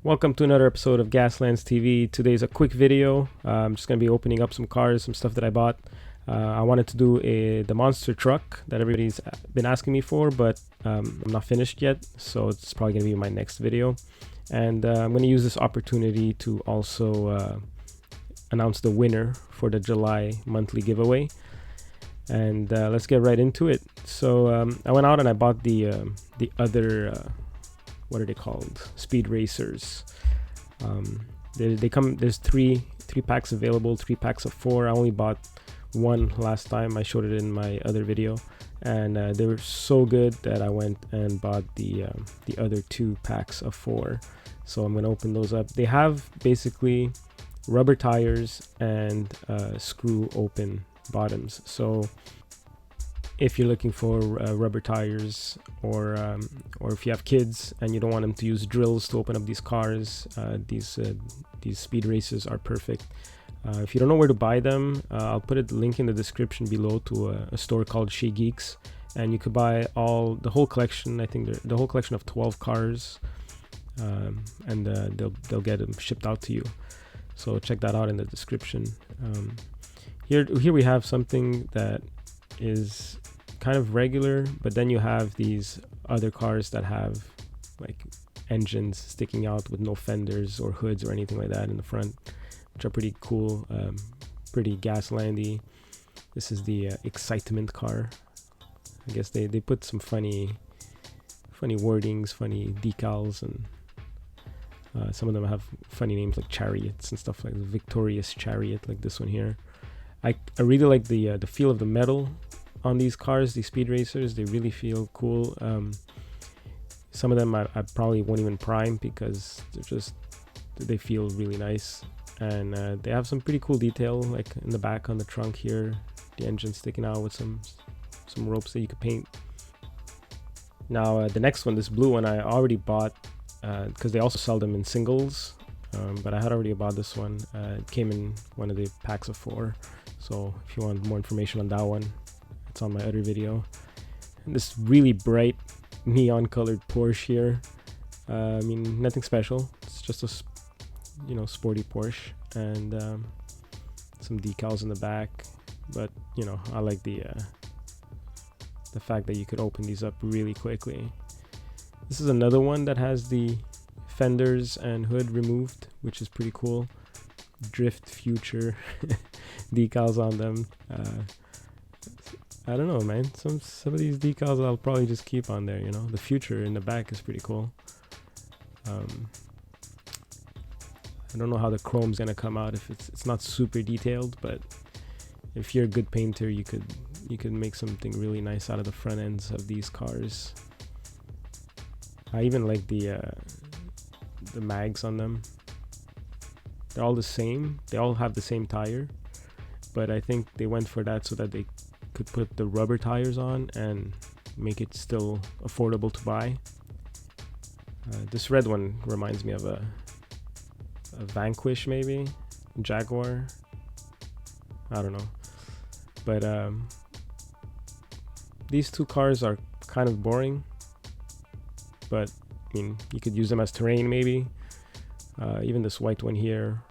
Welcome to another episode of Gaslands TV. Today's a quick video. I'm just going to be opening up some cars, some stuff that I bought. I wanted to do the monster truck that everybody's been asking me for, but I'm not finished yet, so it's probably going to be my next video. And I'm going to use this opportunity to also announce the winner for the July monthly giveaway. And let's get right into it. So I went out and I bought the other what are they called? Speed racers. They come. There's three packs available. 3 packs of 4. I only bought one last time. I showed it in my other video, and they were so good that I went and bought the other 2 packs of 4. So I'm gonna open those up. They have basically rubber tires and screw open bottoms. So if you're looking for rubber tires, or if you have kids and you don't want them to use drills to open up these cars, these speed races are perfect. If you don't know where to buy them, I'll put a link in the description below to a store called She Geeks, and you could buy the whole collection. I think the whole collection of 12 cars, and they'll get them shipped out to you. So check that out in the description. Here we have something that is kind of regular, but then you have these other cars that have like engines sticking out with no fenders or hoods or anything like that in the front, which are pretty cool, pretty Gaslandy. This is the excitement car. I guess they put some funny wordings, funny decals, and some of them have funny names like chariots and stuff, like the victorious chariot, like this one here. I really like the feel of the metal on these cars, these speed racers. They really feel cool. Some of them I probably won't even prime because they feel really nice, and they have some pretty cool detail, like in the back on the trunk here, the engine sticking out with some ropes that you could paint. Now the next one, this blue one, I already bought because they also sell them in singles, but I had already bought this one. It came in one of the packs of 4, so if you want more information on that one, it's on my other video. And this really bright neon colored Porsche here. I mean, nothing special. It's just a sporty Porsche, and some decals in the back. But I like the fact that you could open these up really quickly. This is another one that has the fenders and hood removed, which is pretty cool. Drift Future decals on them. I don't know, man. Some of these decals I'll probably just keep on there. The future in the back is pretty cool. I don't know how the chrome's gonna come out if it's not super detailed, but if you're a good painter, you could make something really nice out of the front ends of these cars. I even like the mags on them. They're all the same. They all have the same tire, but I think they went for that so that they could put the rubber tires on and make it still affordable to buy. This red one reminds me of a Vanquish, maybe Jaguar. I don't know, but these 2 cars are kind of boring, but I mean, you could use them as terrain maybe. Even this white one here,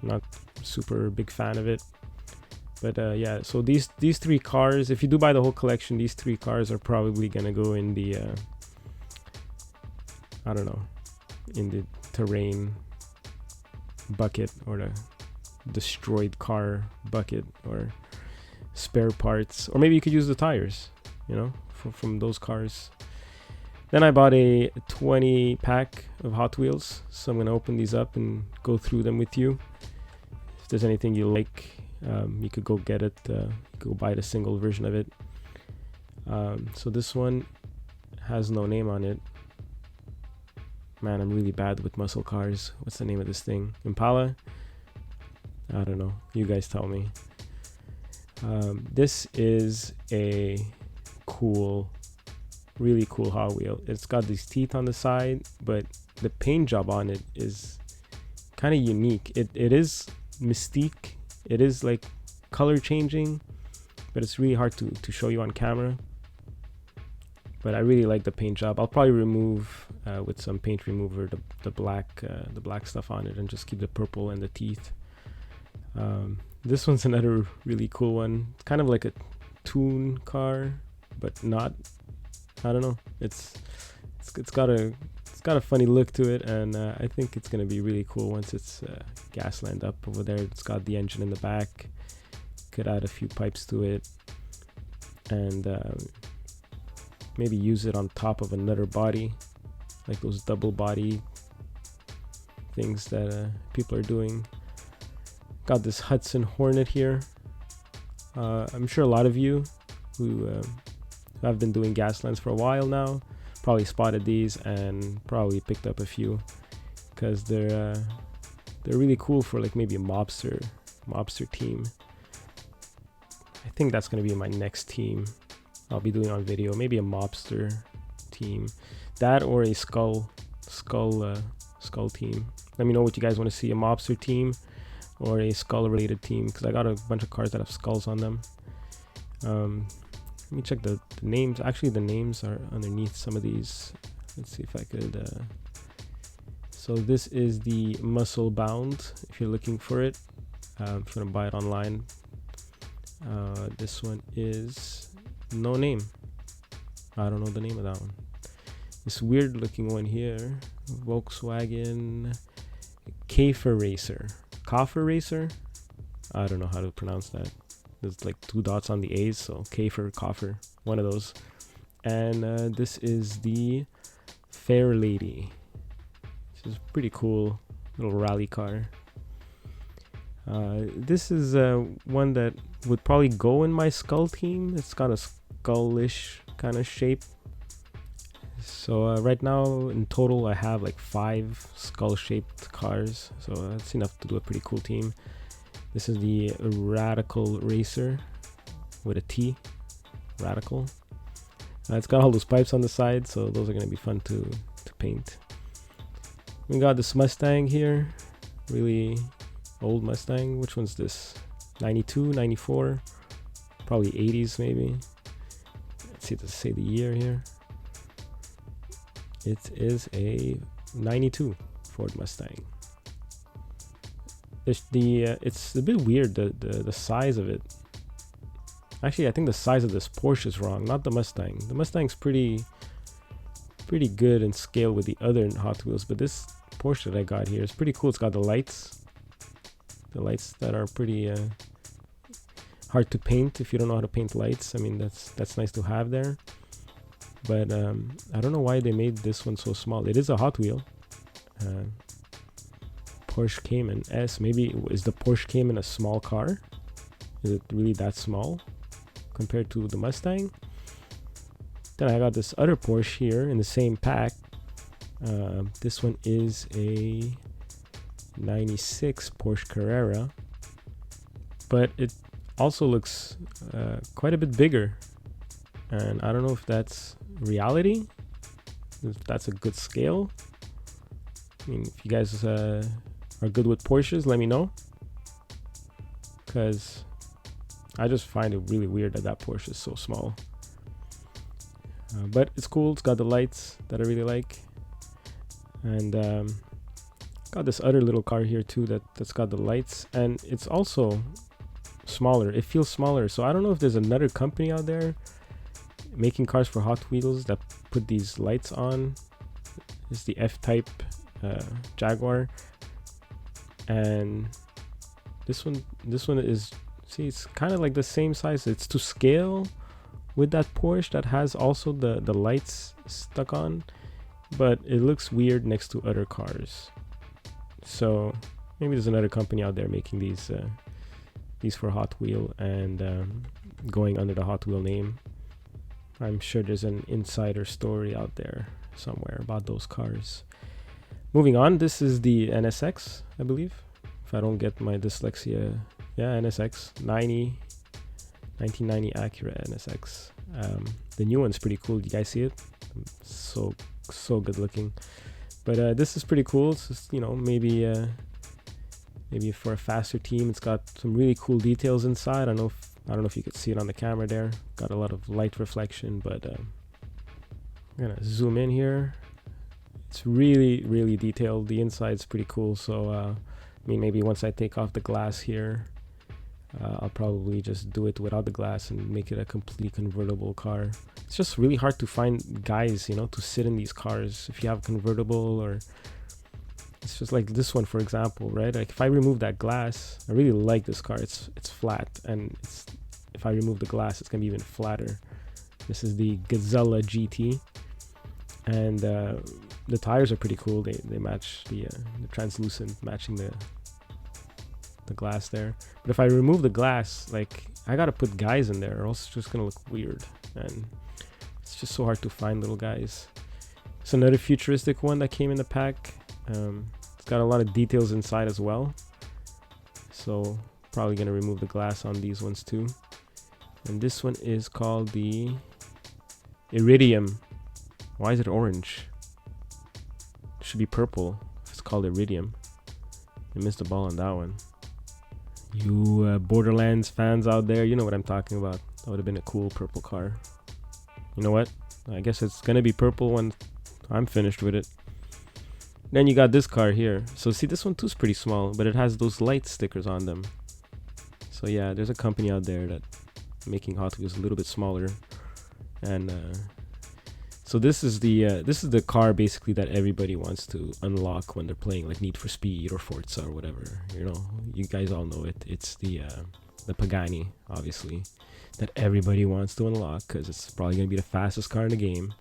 not super big fan of it. But yeah, so these 3 cars, if you do buy the whole collection, these 3 cars are probably gonna go in the I don't know, in the terrain bucket, or the destroyed car bucket, or spare parts, or maybe you could use the tires, from those cars. Then I bought a 20 pack of Hot Wheels, so I'm gonna open these up and go through them with you. If there's anything you like, you could go get it. You could go buy the single version of it. So this one has no name on it. Man, I'm really bad with muscle cars. What's the name of this thing? Impala? I don't know. You guys tell me. This is a really cool Hot Wheel. It's got these teeth on the side, but the paint job on it is kind of unique. It is mystique. It is like color changing, but it's really hard to show you on camera. but I really like the paint job. I'll probably remove with some paint remover the black stuff on it and just keep the purple and the teeth. This one's another really cool one. It's kind of like a tune car, but not. I don't know. It's got a funny look to it, and I think it's gonna be really cool once it's Gasland up over there. It's got the engine in the back. Could add a few pipes to it, and maybe use it on top of another body, like those double body things that people are doing. Got this Hudson Hornet here. I'm sure a lot of you who have been doing Gaslands for a while now probably spotted these and probably picked up a few, because they're really cool for like maybe a mobster team. I think that's gonna be my next team I'll be doing on video. Maybe a mobster team, that or a skull team. Let me know what you guys want to see, a mobster team or a skull related team, because I got a bunch of cars that have skulls on them. Let me check the names. Actually, the names are underneath some of these. Let's see if I could. So this is the Muscle Bound, if you're looking for it. If you want to buy it online. This one is no name. I don't know the name of that one. This weird looking one here, Volkswagen Kaffer Racer. Kaffer Racer? I don't know how to pronounce that. There's like 2 dots on the A's, so Kaffer, one of those. And this is the Fair Lady. This is pretty cool little rally car. This is one that would probably go in my skull team. It's got a skullish kind of shape. So right now in total I have like 5 skull shaped cars, so that's enough to do a pretty cool team. This is the Radical Racer with a T, Radical. It's got all those pipes on the side, so those are going to be fun to paint. We got this Mustang here, really old Mustang. Which one's this? 92, 94, probably 80s maybe. Let's see, does it say the year here? It is a 92 Ford Mustang. It's a bit weird, the size of it. Actually, I think the size of this Porsche is wrong, not the Mustang. The Mustang's pretty good in scale with the other Hot Wheels, but this Porsche that I got here is pretty cool. It's got the lights that are pretty hard to paint if you don't know how to paint lights. I mean, that's nice to have there. But I don't know why they made this one so small. It is a Hot Wheel. Porsche Cayman S. Maybe is the Porsche Cayman a small car? Is it really that small compared to the Mustang? Then I got this other Porsche here in the same pack. This one is a 96 Porsche Carrera, but it also looks quite a bit bigger, and I don't know if that's reality, if that's a good scale. I mean, if you guys are good with Porsches, let me know, because I just find it really weird that Porsche is so small. But it's cool. It's got the lights that I really like, and got this other little car here too that's got the lights, and it's also smaller. It feels smaller, so I don't know if there's another company out there making cars for Hot Wheels that put these lights on. It's the F-Type Jaguar, and this one is, see, it's kind of like the same size. It's to scale with that Porsche that has also the lights stuck on, but it looks weird next to other cars. So maybe there's another company out there making these for Hot Wheel and going under the Hot Wheel name. I'm sure there's an insider story out there somewhere about those cars. Moving on, this is the NSX, I believe, if I don't get my dyslexia. Yeah, NSX 1990 Acura NSX. The new one's pretty cool. You guys see it? So good looking. But this is pretty cool. It's just, maybe for a faster team. It's got some really cool details inside. I don't know if you could see it on the camera there. Got a lot of light reflection, but I'm gonna zoom in here. It's really detailed. The inside's pretty cool. So I mean, maybe once I take off the glass here, I'll probably just do it without the glass and make it a completely convertible car. It's just really hard to find guys, you know, to sit in these cars if you have a convertible. Or it's just like this one, for example, right? Like if I remove that glass, I really like this car. It's flat, and if I remove the glass, it's gonna be even flatter. This is the Gazella GT, and the tires are pretty cool. They match the translucent, matching the glass there. But if I remove the glass, like, I gotta put guys in there or else it's just gonna look weird, and it's just so hard to find little guys. It's another futuristic one that came in the pack. It's got a lot of details inside as well, so probably gonna remove the glass on these ones too. And this one is called the Iridium. Why is it orange? It should be purple if it's called Iridium. I missed the ball on that one. You Borderlands fans out there, you know what I'm talking about. That would have been a cool purple car. You know what? I guess it's gonna be purple when I'm finished with it. Then you got this car here. So see, this one too is pretty small, but it has those light stickers on them. So yeah, there's a company out there that making Hot Wheels a little bit smaller. And so this is the car basically that everybody wants to unlock when they're playing like Need for Speed or Forza or whatever. You know, you guys all know it. It's the Pagani, obviously, that everybody wants to unlock because it's probably gonna be the fastest car in the game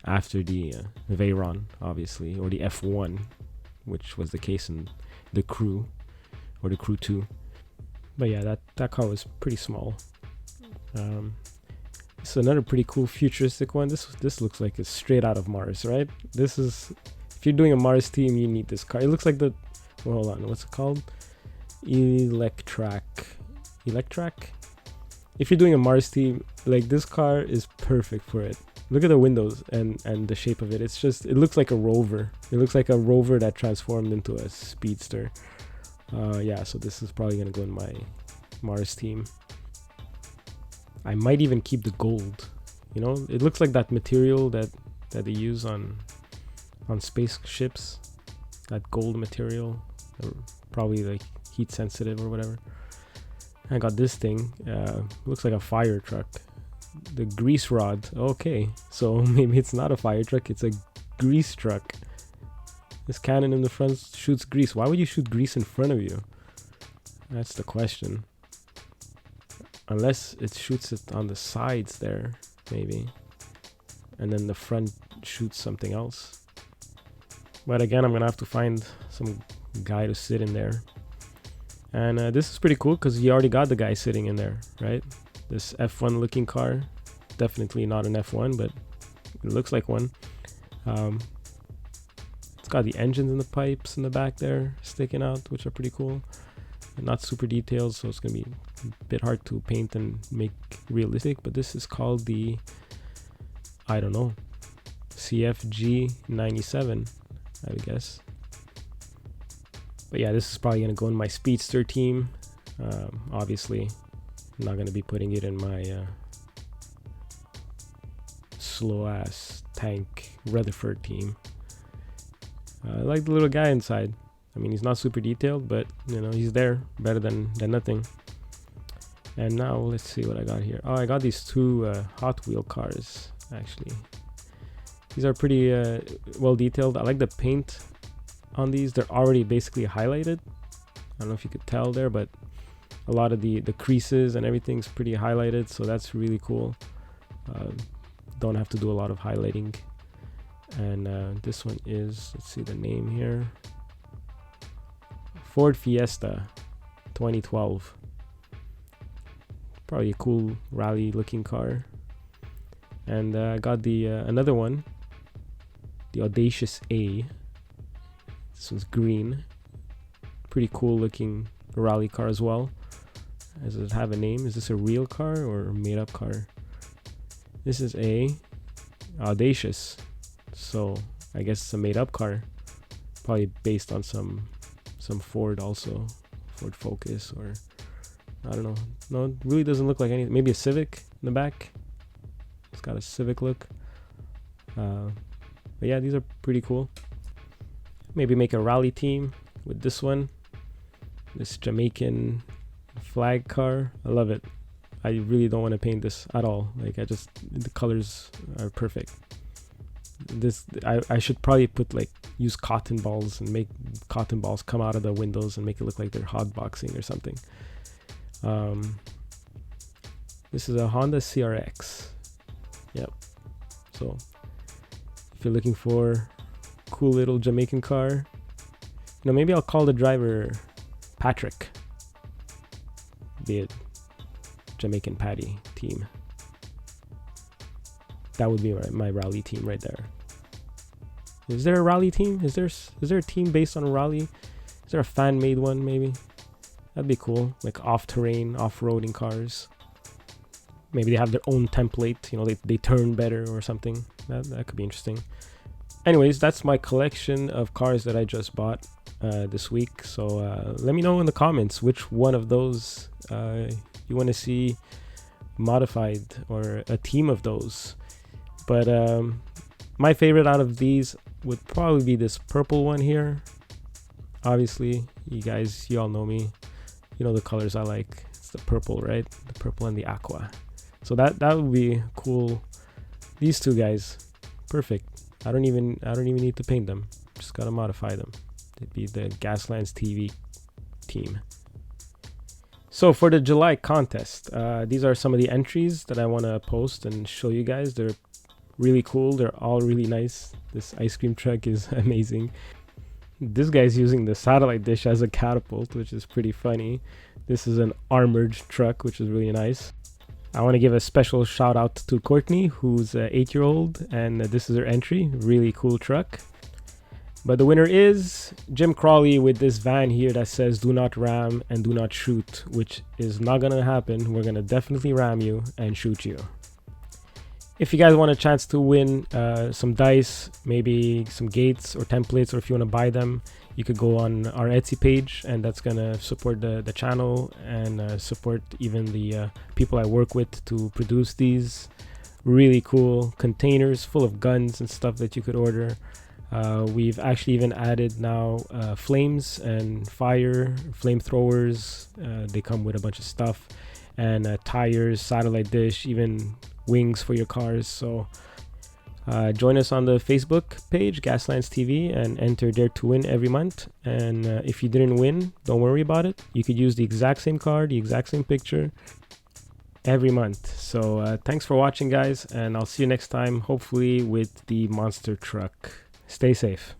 after the Veyron, obviously, or the F1, which was the case in the Crew or the Crew 2. But yeah, that car was pretty small. This is another pretty cool futuristic one. This looks like it's straight out of Mars, right? This is, if you're doing a Mars team, you need this car. It looks like the, well, hold on, what's it called? Electrac. If you're doing a Mars team, like, this car is perfect for it. Look at the windows and the shape of it. It's just, it looks like a rover. It looks like a rover that transformed into a speedster. Yeah, so this is probably gonna go in my Mars team. I might even keep the gold. You know, it looks like that material that they use on spaceships. That gold material, probably like heat sensitive or whatever. I got this thing. Looks like a fire truck. The grease rod. Okay, so maybe it's not a fire truck. It's a grease truck. This cannon in the front shoots grease. Why would you shoot grease in front of you? That's the question. Unless it shoots it on the sides there, maybe. And then the front shoots something else. But again, I'm going to have to find some guy to sit in there. And this is pretty cool because you already got the guy sitting in there, right? This F1 looking car. Definitely not an F1, but it looks like one. It's got the engines and the pipes in the back there sticking out, which are pretty cool. Not super detailed, so it's gonna be a bit hard to paint and make realistic. But this is called the, I don't know, CFG 97, I would guess. But yeah, this is probably gonna go in my speedster team. Obviously, I'm not gonna be putting it in my slow ass tank Rutherford team. I like the little guy inside. I mean, he's not super detailed, but you know, he's there, better than nothing. And now let's see what I got here. Oh, I got these two Hot Wheel cars, actually. These are pretty well detailed. I like the paint on these. They're already basically highlighted. I don't know if you could tell there, but a lot of the creases and everything's pretty highlighted, so that's really cool. Don't have to do a lot of highlighting. And this one is, let's see the name here, Ford Fiesta 2012. Probably a cool rally looking car. And I got the another one, the Audacious A. This one's green. Pretty cool looking rally car as well. Does it have a name? Is this a real car or a made up car? This is a Audacious, so I guess it's a made up car, probably based on some Ford also, Ford Focus, or I don't know. No, it really doesn't look like anything. Maybe a Civic in the back. It's got a Civic look. But yeah, these are pretty cool. Maybe make a rally team with this one, this Jamaican flag car. I love it. I really don't want to paint this at all. Like, the colors are perfect. This I should probably use cotton balls and make cotton balls come out of the windows and make it look like they're hotboxing or something. This is a Honda CRX. Yep. So if you're looking for cool little Jamaican car, maybe I'll call the driver Patrick, be it Jamaican Patty team. That would be my rally team right there. Is there a rally team? Is there a team based on a rally? Is there a fan-made one maybe? That'd be cool. Like off-terrain, off-roading cars. Maybe they have their own template. They turn better or something. That could be interesting. Anyways, that's my collection of cars that I just bought this week. So let me know in the comments which one of those you want to see modified, or a team of those. But my favorite out of these would probably be this purple one here. Obviously, you all know me. You know the colors I like. It's the purple, right? The purple and the aqua. So that would be cool. These two guys, perfect. I don't even need to paint them. Just gotta modify them. It'd be the Gaslands TV team. So for the July contest, these are some of the entries that I want to post and show you guys. They're really cool. They're all really nice. This ice cream truck is amazing. This guy's using the satellite dish as a catapult, which is pretty funny. This is an armored truck, which is really nice. I want to give a special shout out to Courtney, who's an 8-year-old, and this is her entry. Really cool truck. But the winner is Jim Crawley with this van here that says do not ram and do not shoot, which is not gonna happen. We're gonna definitely ram you and shoot you. If you guys want a chance to win some dice, maybe some gates or templates, or if you want to buy them, you could go on our Etsy page, and that's gonna support the channel and support even the people I work with to produce these really cool containers full of guns and stuff that you could order. We've actually even added now flames and fire flamethrowers. They come with a bunch of stuff, and tires, satellite dish, even wings for your cars. So join us on the Facebook page, Gaslands TV, and enter Dare to Win every month. And if you didn't win, don't worry about it. You could use the exact same card, the exact same picture every month. So thanks for watching, guys, and I'll see you next time, hopefully with the monster truck. Stay safe.